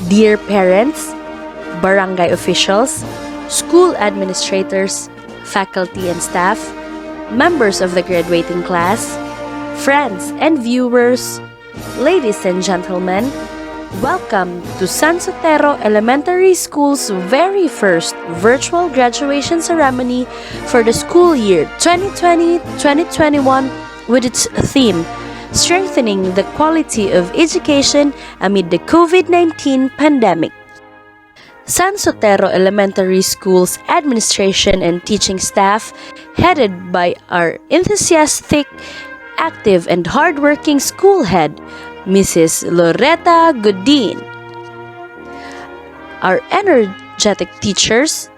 dear parents, barangay officials, school administrators, faculty and staff, members of the graduating class, friends and viewers, ladies and gentlemen, welcome to San Sotero Elementary School's very first virtual graduation ceremony for the school year 2020-2021 with its theme, Strengthening the Quality of Education Amid the COVID-19 Pandemic. San Sotero Elementary School's administration and teaching staff, headed by our enthusiastic, active, and hardworking school head, Mrs. Loretta Godin. Our energetic teachers,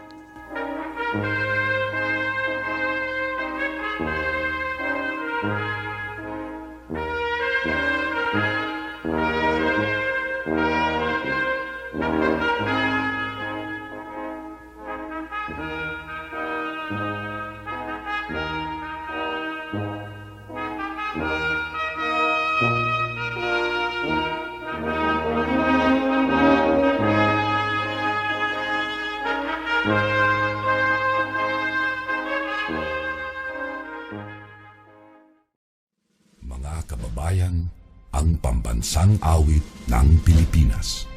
mga kababayan, ang pambansang awit ng Pilipinas.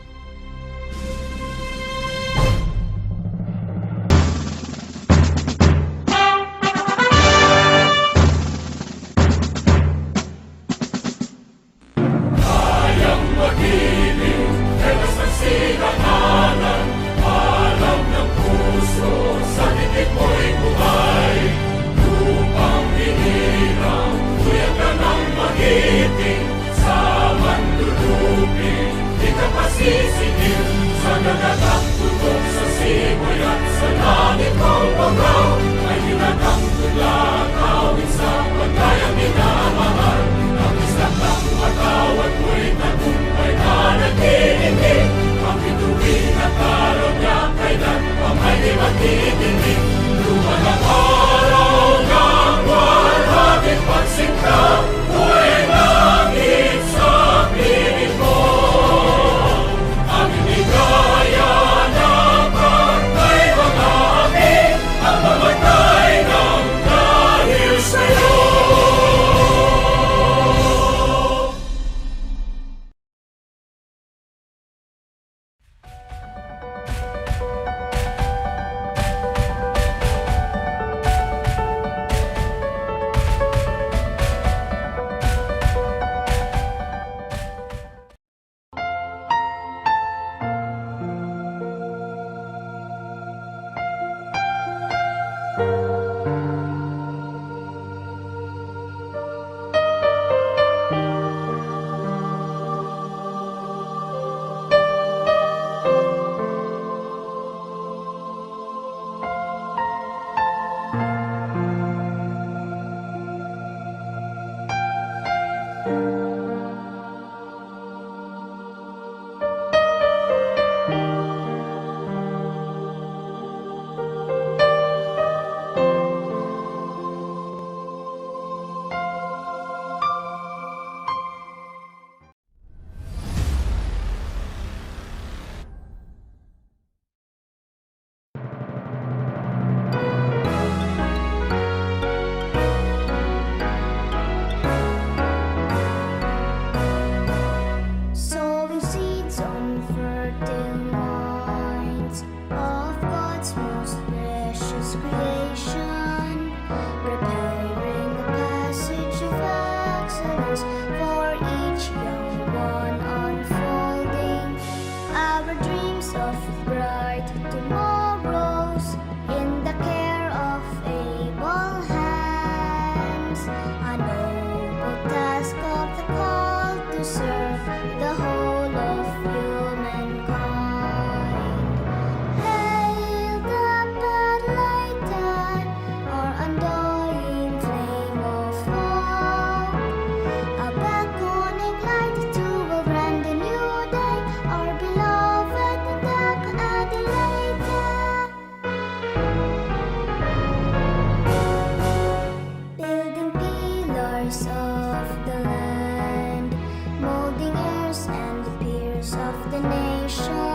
of the nation.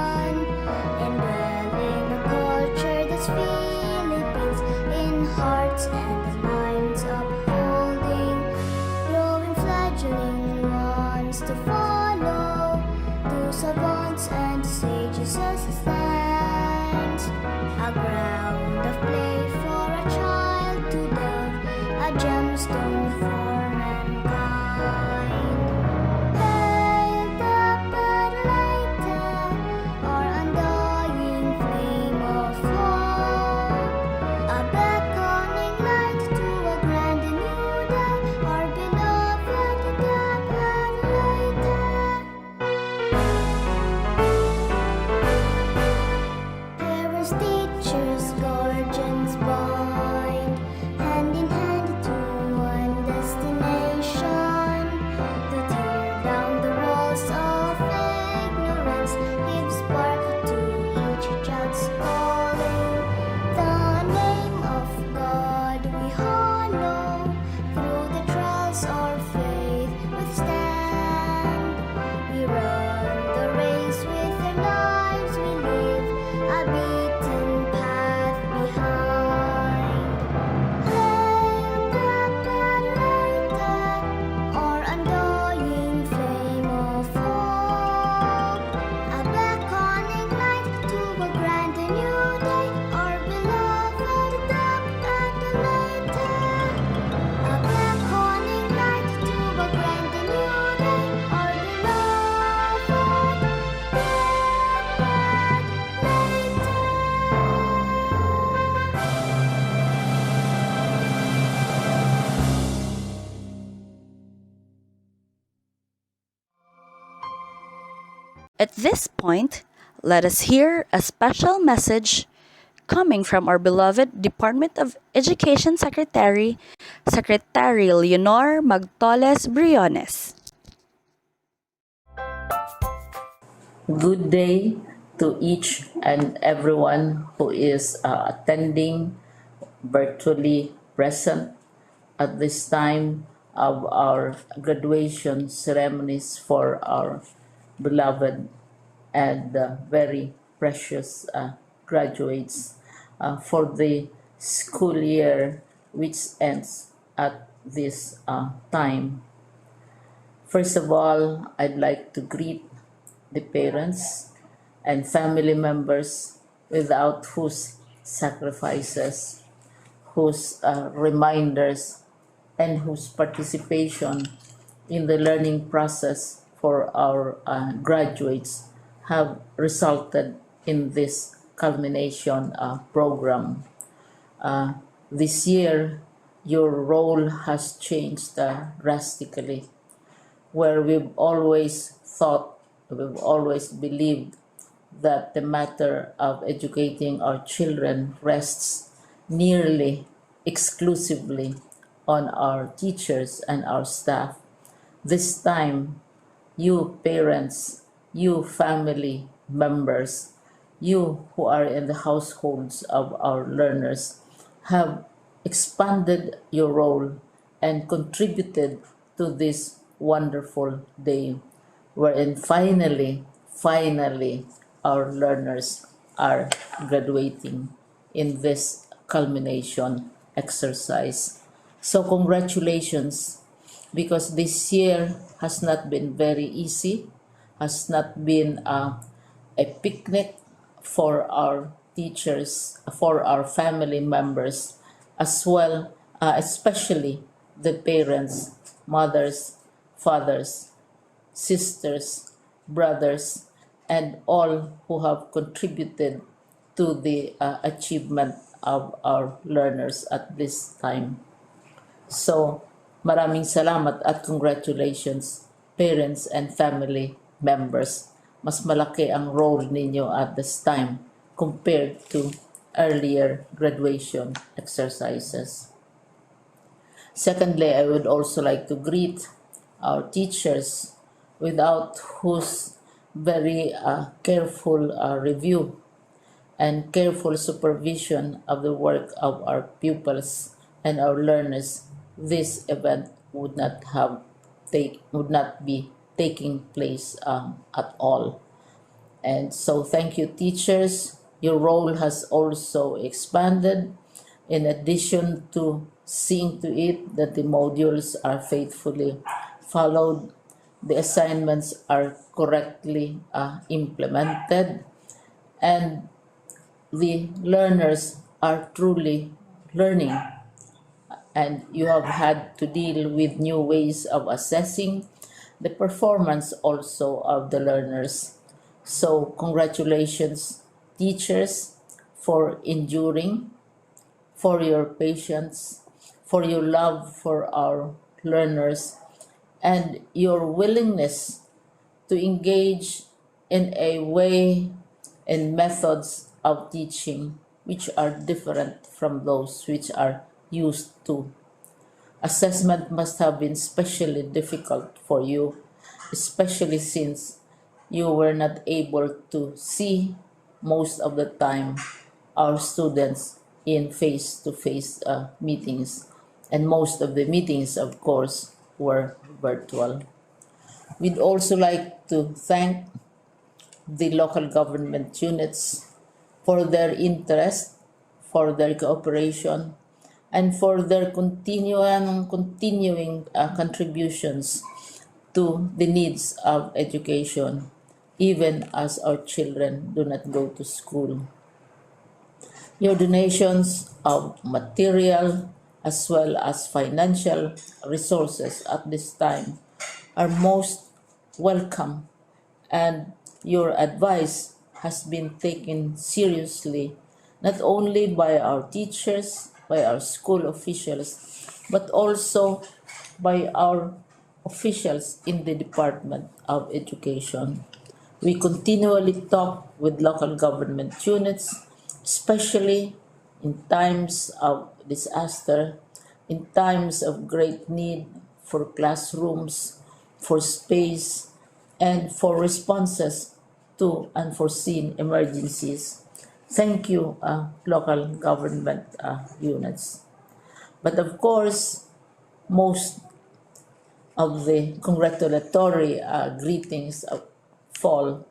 savants and sages as it stands, a ground of play for a child to love, a gemstone for mankind. Hail the lighted or undying flame of hope, a beckoning light to a grand and new day, our beloved parents, teachers, guardians bind, hand in hand to one destination, to tear down the walls of ignorance, give spark to each child's calling. The name of God we honor, through the trials our faith withstand. We run the race with our lives, we live a beaten path behind. Hail the lighted or undying flame of hope, a beckoning light to a grand and new day, our beloved Adelaide. A beckoning light to a grand and new day, our beloved At this point, let us hear a special message coming from our beloved Department of Education Secretary, Secretary Leonor Magtoles Briones. Good day to each and everyone who is attending virtually present at this time of our graduation ceremonies for our beloved and very precious graduates for the school year which ends at this time. First of all, I'd like to greet the parents and family members without whose sacrifices, whose reminders, and whose participation in the learning process for our graduates have resulted in this culmination program. This year, your role has changed drastically, where we've always thought, we've always believed that the matter of educating our children rests nearly exclusively on our teachers and our staff. This time, you parents, you family members, you who are in the households of our learners have expanded your role and contributed to this wonderful day wherein finally our learners are graduating in this culmination exercise. So congratulations, because this year has not been very easy, has not been a picnic for our teachers, for our family members, as well, especially the parents, mothers, fathers, sisters, brothers, and all who have contributed to the achievement of our learners at this time. So, maraming salamat at congratulations, parents and family members. Mas malaki ang role ninyo at this time compared to earlier graduation exercises. Secondly, I would also like to greet our teachers, without whose very careful review and careful supervision of the work of our pupils and our learners, this event would not be taking place at all. And so thank you, teachers. Your role has also expanded, in addition to seeing to it that the modules are faithfully followed. the assignments are correctly implemented, and the learners are truly learning, and you have had to deal with new ways of assessing the performance also of the learners. So, congratulations, teachers, for enduring, for your patience, for your love for our learners, and your willingness to engage in a way and methods of teaching which are different from those which are used to. Assessment must have been especially difficult for you, especially since you were not able to see most of the time our students in face to face meetings, and most of the meetings, of course, were virtual. We'd also like to thank the local government units for their interest, for their cooperation, and for their continuing contributions to the needs of education, even as our children do not go to school. Your donations of material as well as financial resources at this time are most welcome, and your advice has been taken seriously not only by our teachers, by our school officials, but also by our officials in the Department of Education. We continually talk with local government units, especially in times of disaster, in times of great need for classrooms, for space, and for responses to unforeseen emergencies. Thank you, local government units. But of course, most of the congratulatory greetings fall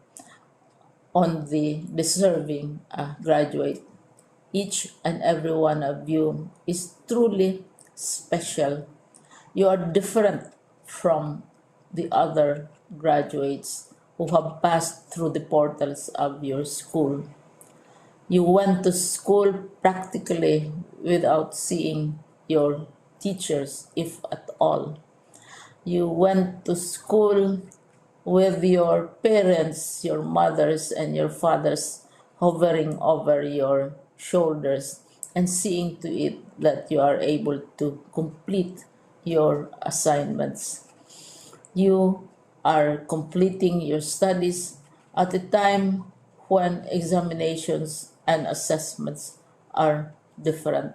on the deserving graduate. Each and every one of you is truly special. You are different from the other graduates who have passed through the portals of your school. You went to school practically without seeing your teachers, if at all. You went to school with your parents, your mothers, and your fathers hovering over your shoulders and seeing to it that you are able to complete your assignments. You are completing your studies at a time when examinations and assessments are different.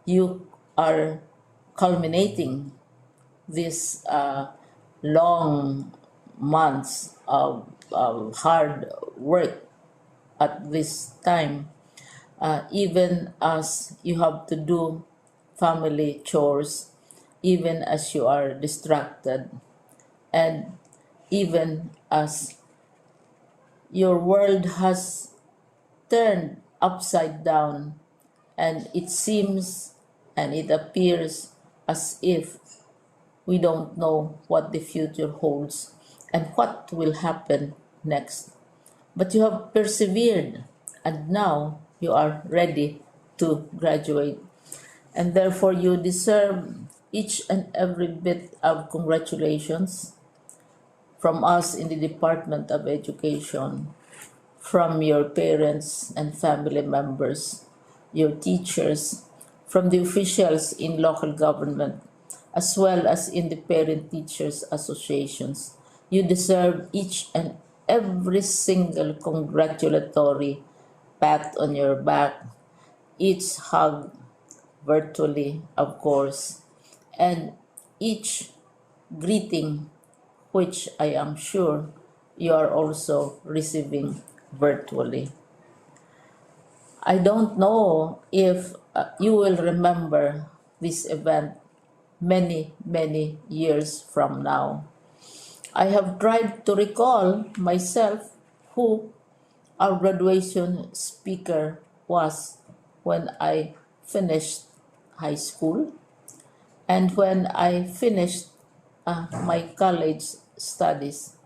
You are culminating these long months of hard work at this time, even as you have to do family chores, even as you are distracted, and even as your world has turned upside down, and it seems and it appears as if we don't know what the future holds and what will happen next. But you have persevered, and now you are ready to graduate. And therefore, you deserve each and every bit of congratulations from us in the Department of Education, from your parents and family members, your teachers, from the officials in local government, as well as in the parent teachers associations. You deserve each and every single congratulatory pat on your back, each hug virtually, of course, and each greeting, which I am sure you are also receiving virtually. I don't know if you will remember this event many, many years from now. I have tried to recall myself who our graduation speaker was when I finished high school and when I finished my college studies.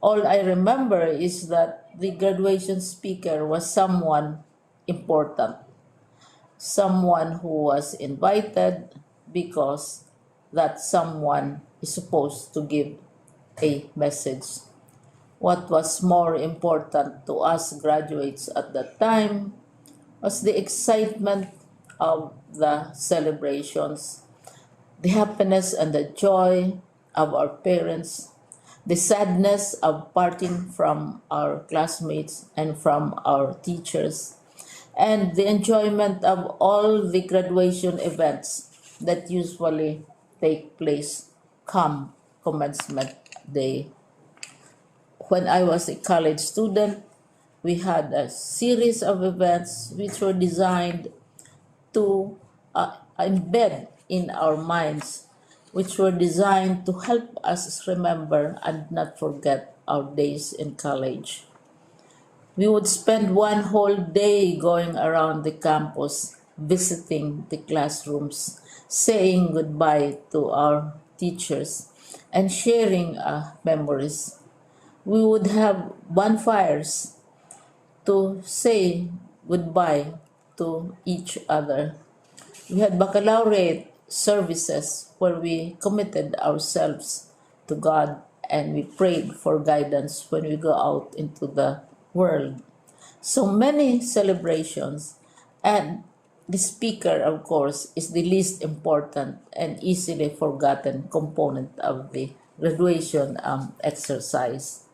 All I remember is that the graduation speaker was someone important, someone who was invited because that someone is supposed to give a message. What was more important to us graduates at that time was the excitement of the celebrations, the happiness and the joy of our parents, the sadness of parting from our classmates and from our teachers, and the enjoyment of all the graduation events that usually take place come commencement day. When I was a college student, we had a series of events which were designed to embed in our minds, which were designed to help us remember and not forget our days in college. We would spend one whole day going around the campus, visiting the classrooms, saying goodbye to our teachers, and sharing memories. We would have bonfires to say goodbye to each other. We had baccalaureate services where we committed ourselves to God and we prayed for guidance when we go out into the world. So many celebrations, and the speaker, of course, is the least important and easily forgotten component of the graduation exercise.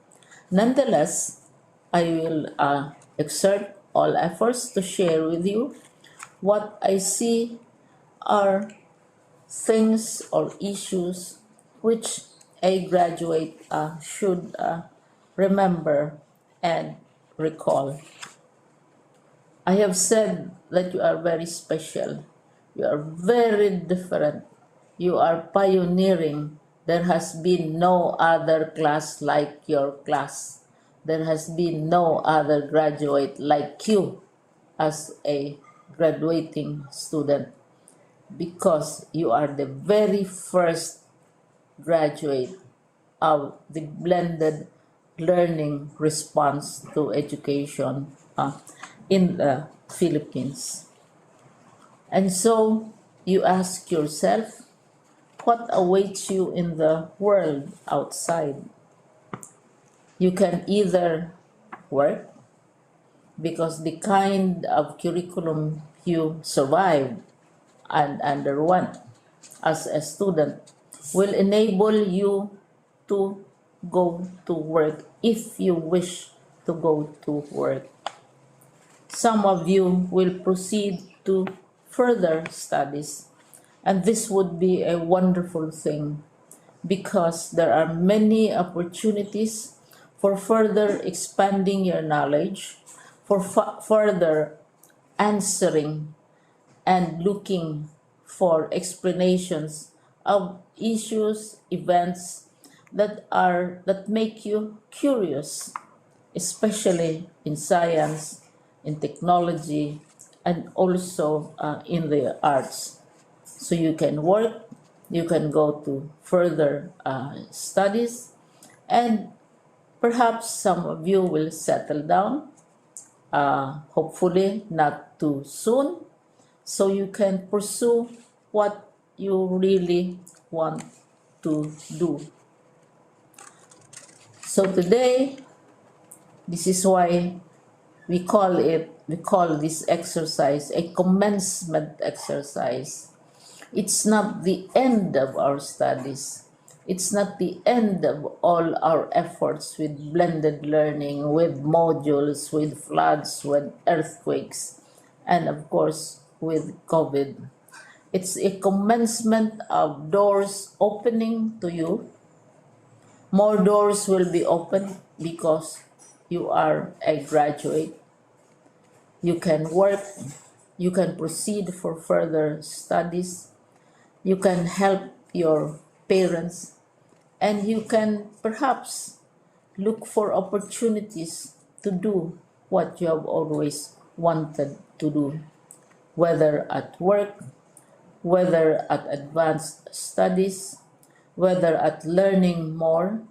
Nonetheless, I will exert all efforts to share with you what I see are things or issues which a graduate should remember and recall. I have said that you are very special. You are very different. You are pioneering. There has been no other class like your class. There has been no other graduate like you as a graduating student because you are the very first graduate of the blended learning response to education in the Philippines. And so you ask yourself, what awaits you in the world outside? You can either work because the kind of curriculum you survived and underwent as a student will enable you to go to work if you wish to go to work. Some of you will proceed to further studies, and this would be a wonderful thing because there are many opportunities for further expanding your knowledge, for further answering and looking for explanations of issues, events that make you curious, especially in science, in technology, and also in the arts. So you can work, you can go to further studies, and perhaps some of you will settle down, hopefully not too soon, so you can pursue what you really want to do. So today, this is why we call this exercise a commencement exercise. It's not the end of our studies. It's not the end of all our efforts with blended learning, with modules, with floods, with earthquakes, and of course with COVID. It's a commencement of doors opening to you. More doors will be opened because you are a graduate. You can work, you can proceed for further studies, you can help your parents, and you can perhaps look for opportunities to do what you have always wanted to do, whether at work, whether at advanced studies, whether at learning more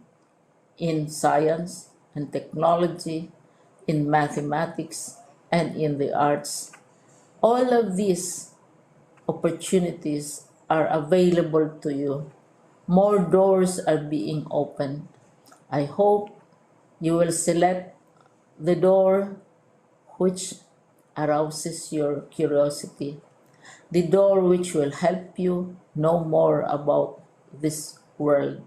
in science and technology, in mathematics, and in the arts. All of these opportunities are available to you. More doors are being opened. I hope you will select the door which arouses your curiosity, the door which will help you know more about this world,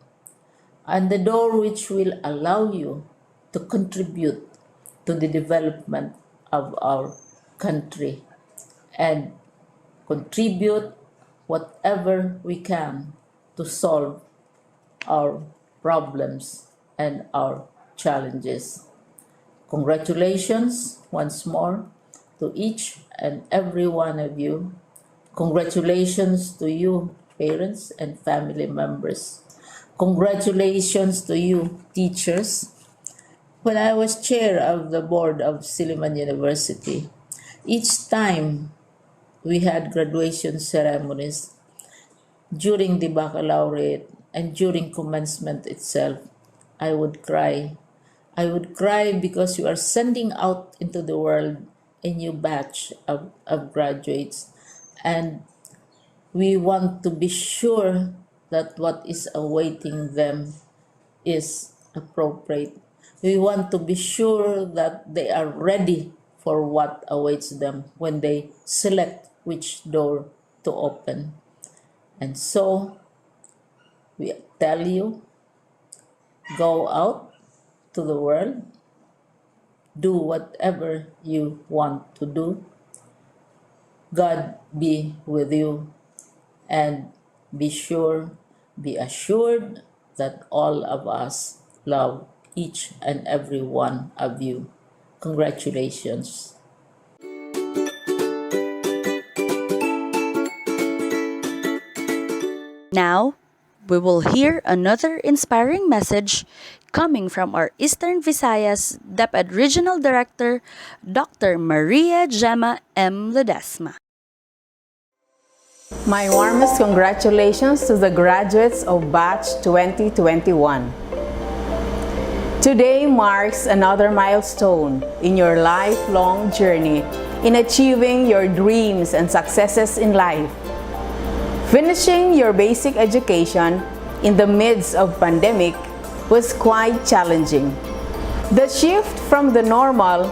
and the door which will allow you to contribute to the development of our country and contribute whatever we can to solve our problems and our challenges. Congratulations once more to each and every one of you. Congratulations to you, parents and family members. Congratulations to you, teachers. When I was chair of the board of Silliman University, each time we had graduation ceremonies during the baccalaureate and during commencement itself, I would cry. I would cry because you are sending out into the world a new batch of graduates, and we want to be sure that what is awaiting them is appropriate. We want to be sure that they are ready for what awaits them when they select which door to open. And so we tell you, go out to the world, do whatever you want to do. God be with you, and be assured that all of us love each and every one of you. Congratulations. Now, we will hear another inspiring message coming from our Eastern Visayas DepEd Regional Director, Dr. Maria Gemma M. Ledesma. My warmest congratulations to the graduates of Batch 2021. Today marks another milestone in your lifelong journey in achieving your dreams and successes in life. Finishing your basic education in the midst of pandemic was quite challenging. The shift from the normal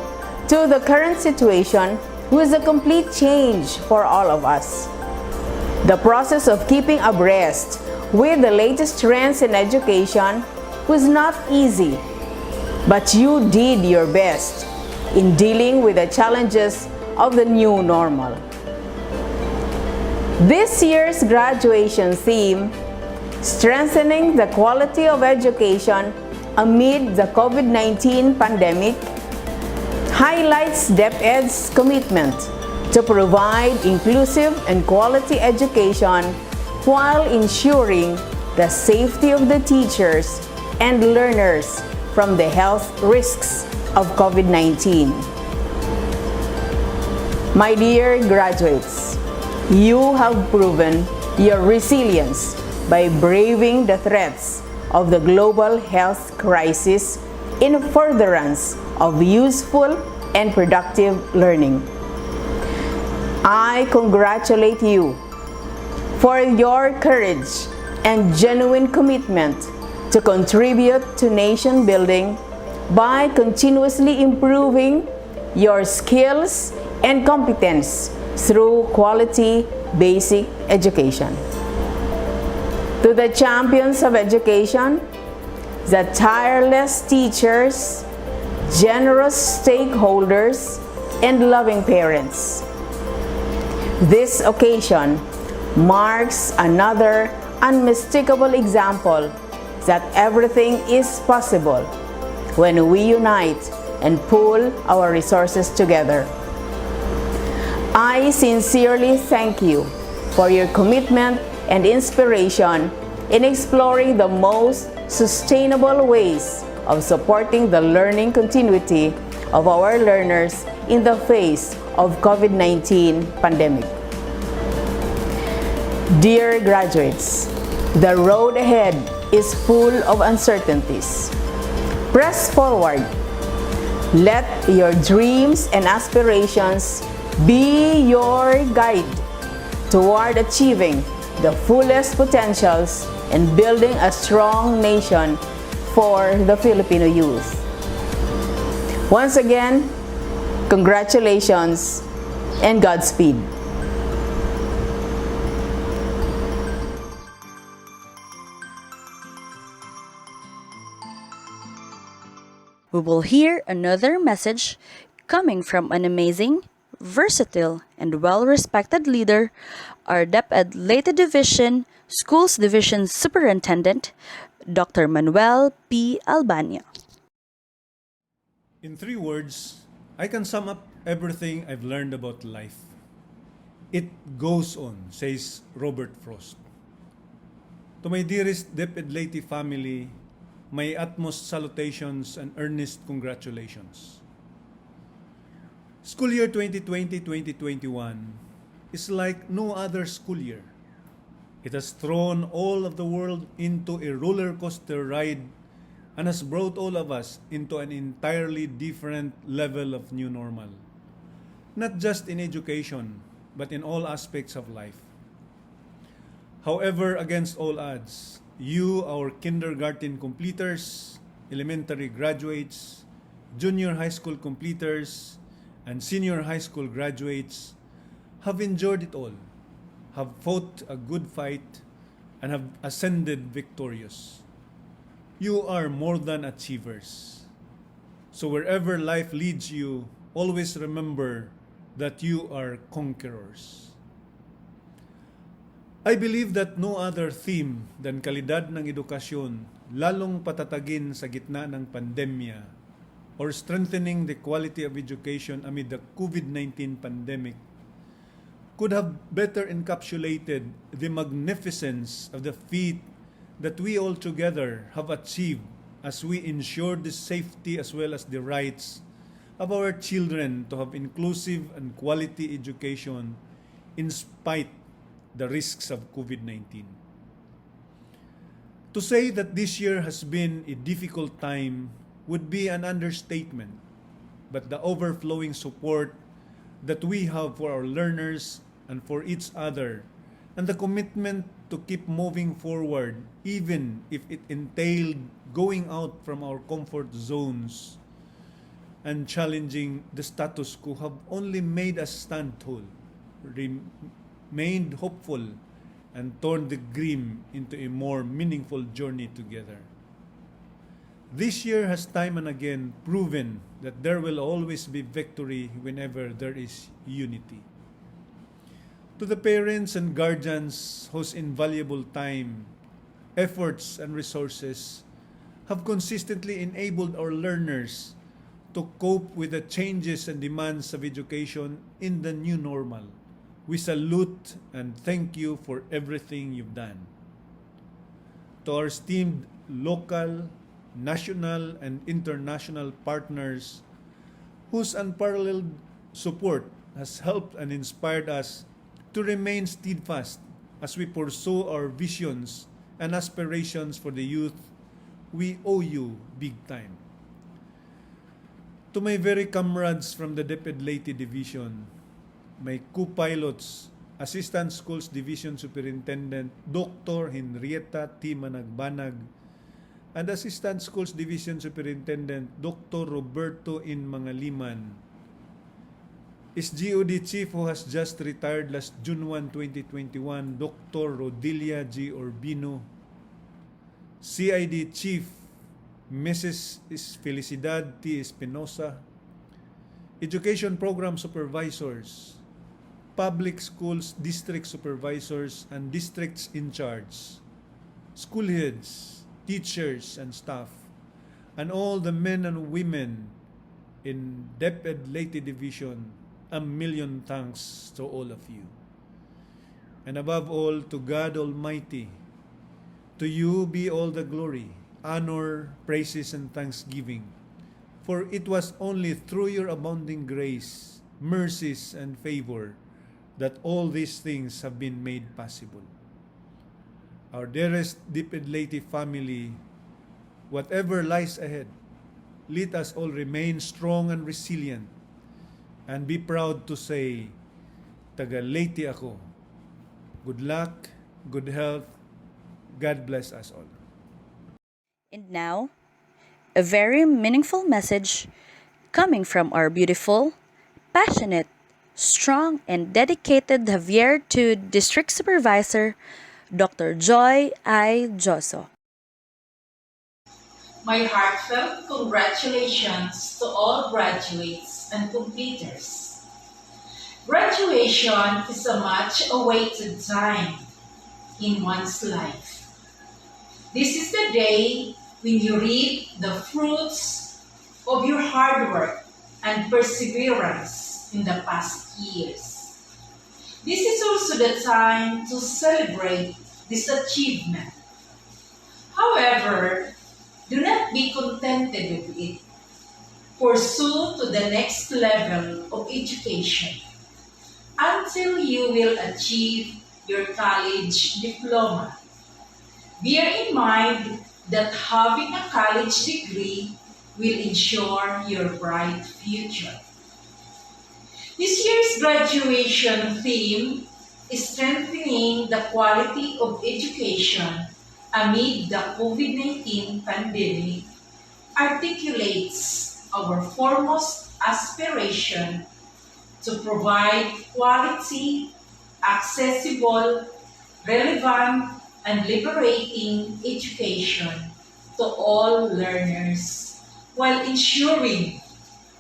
to the current situation was a complete change for all of us. The process of keeping abreast with the latest trends in education was not easy, but you did your best in dealing with the challenges of the new normal. This year's graduation theme, Strengthening the Quality of Education Amid the COVID-19 Pandemic, highlights DepEd's commitment to provide inclusive and quality education while ensuring the safety of the teachers and learners from the health risks of COVID-19. My dear graduates, you have proven your resilience by braving the threats of the global health crisis in furtherance of useful and productive learning. I congratulate you for your courage and genuine commitment to contribute to nation building by continuously improving your skills and competence through quality basic education. To the champions of education, the tireless teachers, generous stakeholders, and loving parents, this occasion marks another unmistakable example that everything is possible when we unite and pool our resources together. I sincerely thank you for your commitment and inspiration in exploring the most sustainable ways of supporting the learning continuity of our learners in the face of COVID-19 pandemic. Dear graduates, The road ahead is full of uncertainties. Press forward. Let your dreams and aspirations be your guide toward achieving the fullest potentials and building a strong nation for the Filipino youth. Once again, congratulations and Godspeed. We will hear another message coming from an amazing, versatile, and well-respected leader, our DepEd Leyte Division Schools Division Superintendent, Dr. Manuel P. Albania. In 3 words, I can sum up everything I've learned about life. It goes on, says Robert Frost. To my dearest DepEd Leyte family, my utmost salutations and earnest congratulations. School year 2020-2021 is like no other school year. It has thrown all of the world into a roller coaster ride and has brought all of us into an entirely different level of new normal. Not just in education, but in all aspects of life. However, against all odds, you, our kindergarten completers, elementary graduates, junior high school completers, and senior high school graduates have endured it all, have fought a good fight, and have ascended victorious. You are more than achievers. So wherever life leads you, always remember that you are conquerors. I believe that no other theme than kalidad ng edukasyon, lalong patatagin sa gitna ng pandemya, or strengthening the quality of education amid the COVID-19 pandemic, could have better encapsulated the magnificence of the feat that we all together have achieved as we ensure the safety as well as the rights of our children to have inclusive and quality education in spite the risks of COVID-19. To say that this year has been a difficult time would be an understatement, but the overflowing support that we have for our learners and for each other, and the commitment to keep moving forward even if it entailed going out from our comfort zones and challenging the status quo, have only made us stand tall, remained hopeful, and turned the grim into a more meaningful journey together. This year has time and again proven that there will always be victory whenever there is unity. To the parents and guardians whose invaluable time, efforts, and resources have consistently enabled our learners to cope with the changes and demands of education in the new normal, we salute and thank you for everything you've done. To our esteemed local, national, and international partners whose unparalleled support has helped and inspired us to remain steadfast as we pursue our visions and aspirations for the youth, we owe you big time. To my very comrades from the DepEd Leyte Division, my co-pilots, Assistant Schools Division Superintendent Dr. Henrietta T. Managbanag, and Assistant Schools Division Superintendent Dr. Roberto In Mangaliman, SGOD Chief who has just retired last June 1, 2021, Dr. Rodilia G. Urbino, CID Chief Mrs. Felicidad T. Espinosa, Education Program Supervisors, Public Schools District Supervisors and Districts in Charge, school heads, teachers and staff, and all the men and women in DepEd Leyte Division, a million thanks to all of you. And above all, to God Almighty, to you be all the glory, honor, praises, and thanksgiving. For it was only through your abounding grace, mercies, and favor that all these things have been made possible. our dearest Dipidlati family, whatever lies ahead, let us all remain strong and resilient and be proud to say, taga Leyte ako. Good luck, good health, God bless us all. And now, a very meaningful message coming from our beautiful, passionate, strong, and dedicated Javier to District Supervisor Dr. Joy I. Joso. My heartfelt congratulations to all graduates and completers. Graduation is a much awaited time in one's life. This is the day when you reap the fruits of your hard work and perseverance in the past years. This is also the time to celebrate this achievement. However, do not be contented with it. Pursue to the next level of education until you will achieve your college diploma. Bear in mind that having a college degree will ensure your bright future. This year's graduation theme is strengthening the quality of education amid the COVID-19 pandemic, articulates our foremost aspiration to provide quality, accessible, relevant, and liberating education to all learners while ensuring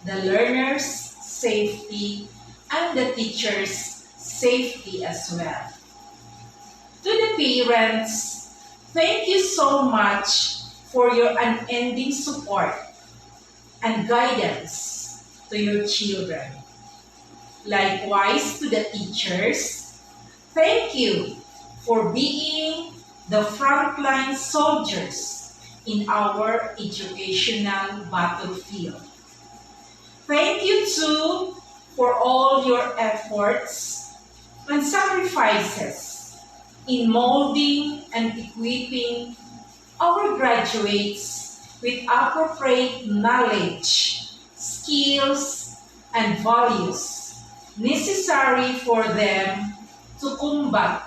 the learners' safety and the teachers' safety as well. To the parents, thank you so much for your unending support and guidance to your children. Likewise to the teachers, thank you for being the frontline soldiers in our educational battlefield. Thank you too for all your efforts and sacrifices in molding and equipping our graduates with appropriate knowledge, skills, and values necessary for them to combat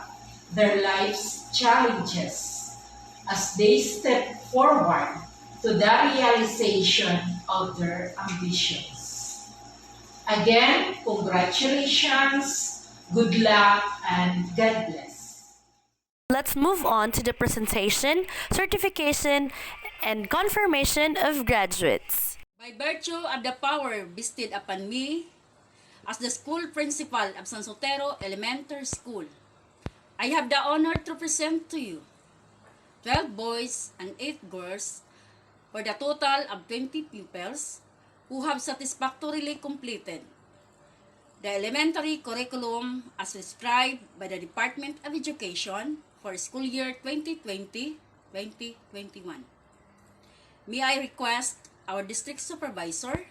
their life's challenges as they step forward to the realization of their ambitions. Again, congratulations, good luck, and God bless. Let's move on to the presentation, certification, and confirmation of graduates. By virtue of the power vested upon me as the school principal of San Sotero Elementary School, I have the honor to present to you 12 boys and 8 girls for the total of 20 pupils who have satisfactorily completed the elementary curriculum as prescribed by the Department of Education for school year 2020-2021. May I request our district supervisor,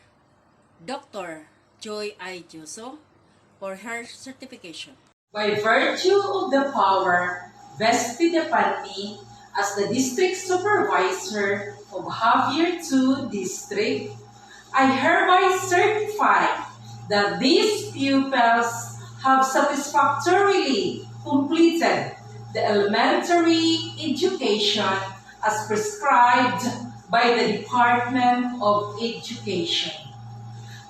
Dr. Joy I. Joso, for her certification. By virtue of the power vested upon me as the district supervisor of Javier 2 District, I hereby certify that these pupils have satisfactorily completed the elementary education as prescribed by the Department of Education.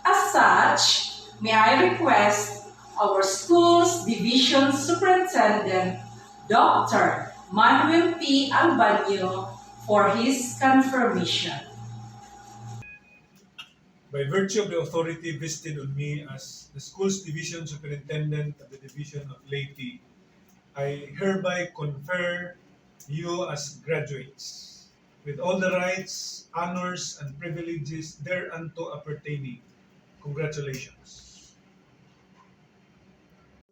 As such, may I request our school's division superintendent, Dr. Manuel P. Albanyo, for his confirmation. By virtue of the authority vested on me as the school's division superintendent of the division of Leyte, I hereby confer you as graduates with all the rights, honors, and privileges thereunto appertaining. Congratulations.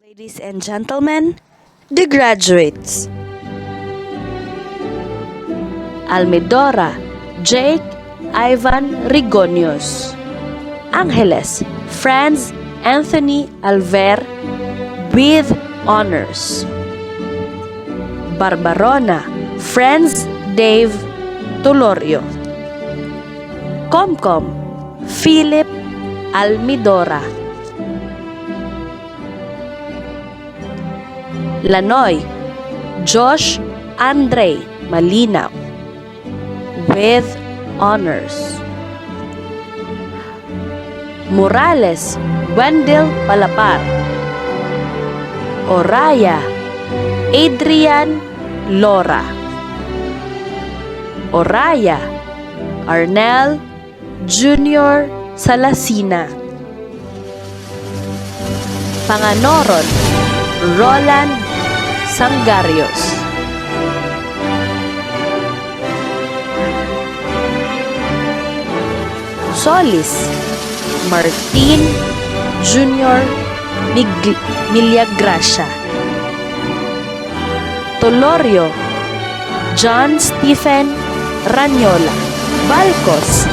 Ladies and gentlemen, the graduates. Almedora Jake Ivan Rigonios. Angeles Franz Anthony Alver with honors. Barbarona, Friends Dave Tulorio. Comcom, Philip Almidora. Lanoy, Josh Andre Malinaw with honors. Morales, Wendell Palapar. Oraya, Adrian Lora. Oraya, Arnel Junior Salasina. Panganoron, Roland Sangarios. Solis, Martin Junior Millagracia. Tolorio, John Stephen Ranyola. Balcos,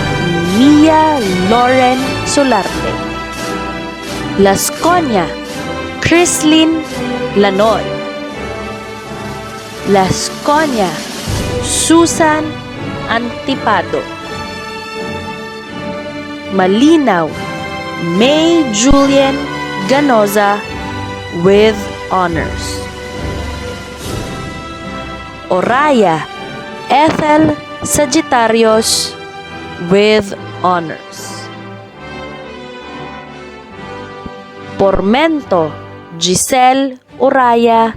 Mia Lauren Solarte. Lasconia, Chrislyn Lanoy. Lasconia, Susan Antipado. Malinaw, May Julian Ganoza with honors. Oraya, Ethel Sagittarios with honors. Pormento, Giselle Oraya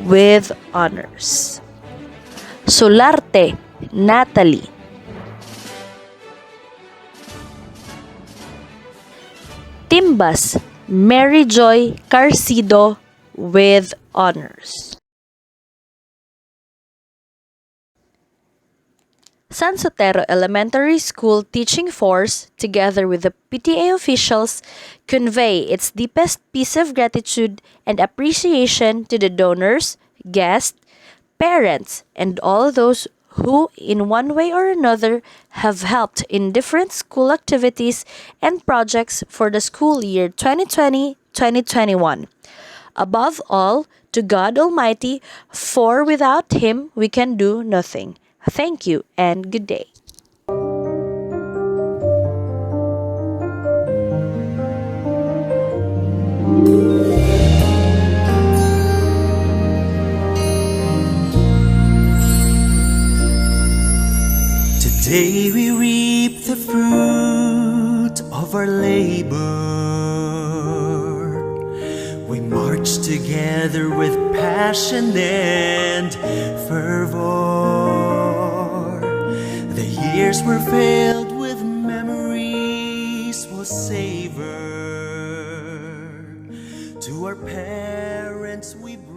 with honors. Solarte, Natalie. Timbas, Mary Joy Carcido with honors. San Sotero Elementary School teaching force, together with the PTA officials, convey its deepest piece of gratitude and appreciation to the donors, guests, parents, and all those who, in one way or another, have helped in different school activities and projects for the school year 2020-2021. Above all, to God Almighty, for without Him we can do nothing. Thank you and good day. Today we reap the fruit of our labor. We march together with passion and fervor. The years were filled with memories we'll savor. To our parents we bring